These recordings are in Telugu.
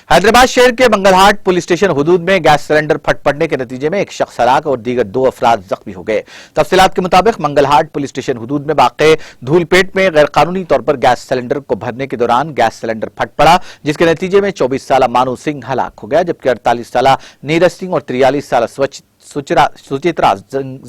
हैदराबाद शहर के मंगलहाट पुलिस स्टेशन हुदूद में गैस सिलेंडर फट पड़ने के नतीजे में एक शख्स हलाक और दीगर 2 अफराद जख्मी हो गए। तफसीलात के मुताबिक मंगलहाट पुलिस स्टेशन हुदूद में वाक़े धूलपेट में गैरकानूनी तौर पर गैस सिलेंडर को भरने के दौरान गैस सिलेंडर फट पड़ा, जिसके नतीजे में 24 साल मानू सिंह हलाक हो गया, जबकि 48 साल नीरज सिंह और 43 साल सुचित्रा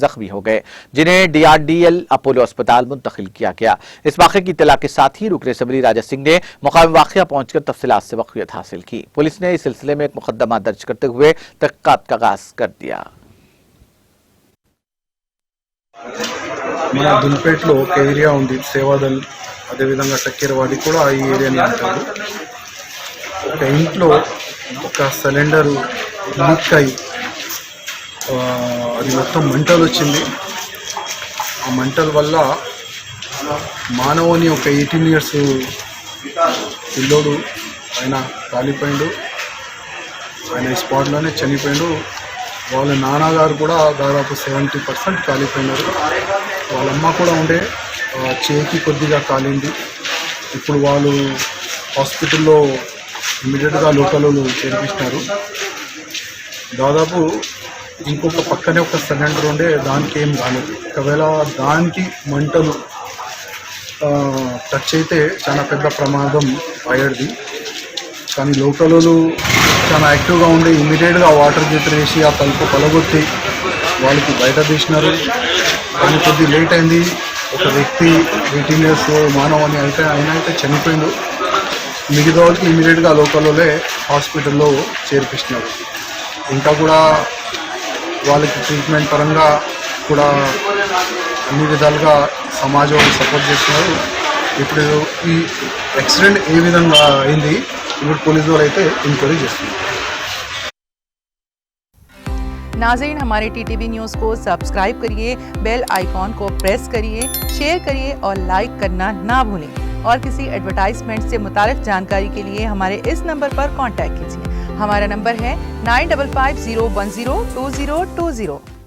जख्मी हो गए, जिन्हें DRDL अपोलो अस्पताल मुंतकिल किया गया। इस वाक़े की इत्तला के साथ ही रुकन असम्बली राजा सिंह ने मकाम वाक़या पहुंचकर तफसीलात से वाक़ियत हासिल की। पुलिस ने इस सिलसिले में एक मुकदमा दर्ज करते हुए तहक़ीक़ात का आगाज़ कर दिया। మన దుల్పేట్లో ఒక ఏరియా ఉంది, సేవాదల్, అదేవిధంగా టక్కేరవాడి కూడా ఈ ఏరియాని అంటారు. ఒక ఇంట్లో ఒక సిలిండర్ లీక్ అయి అది మొత్తం మంటలు వచ్చింది. ఆ మంటల వల్ల మానవుని ఒక 18 ఇయర్స్ పిల్లోడు ఆయన కాలిపోయిండు. ఆయన ఈ స్పాట్లోనే చనిపోయిండు. వాళ్ళ నాన్నగారు కూడా దాదాపు 70% కాలిపోయినారు. వాళ్ళమ్మ కూడా ఉండే చేతికి కొద్దిగా కాలింది. ఇప్పుడు వాళ్ళు హాస్పిటల్లో ఇమీడియట్గా లోకల్లో చేర్పించినారు. దాదాపు ఇంకొక పక్కనే ఒక సిలిండర్ ఉండే, దానికి ఏం కాలేదు. ఒకవేళ దానికి మంటలు టచ్ అయితే చాలా పెద్ద ప్రమాదం అయ్యేది. కానీ లోకల్లో చాలా యాక్టివ్గా ఉండి ఇమీడియట్గా వాటర్ గీటర్ వేసి ఆ తలుపు పలగొట్టి వాళ్ళకి బయట తీసినారు. కానీ కొద్ది లేట్ అయింది. ఒక వ్యక్తి 18 ఇయర్స్ మానవని అయితే చనిపోయిండు. మిగతా వాళ్ళకి ఇమీడియట్గా లోకల్లోనే హాస్పిటల్లో చేర్పిస్తున్నారు. ఇంకా కూడా వాళ్ళకి ట్రీట్మెంట్ పరంగా కూడా అన్ని విధాలుగా సమాజం సపోర్ట్ చేస్తున్నారు. ఇప్పుడు ఈ యాక్సిడెంట్ ఏ విధంగా అయింది ఇప్పుడు పోలీసు వాళ్ళు అయితే ఎంక్వైరీ చేస్తున్నారు. नाज़रीन, हमारे TTV न्यूज़ को सब्सक्राइब करिए, बेल आइकॉन को प्रेस करिए, शेयर करिए और लाइक करना ना भूलें। और किसी एडवर्टाइजमेंट से मुताल्लिक़ जानकारी के लिए हमारे इस नंबर पर कांटेक्ट कीजिए। हमारा नंबर है 9550102020।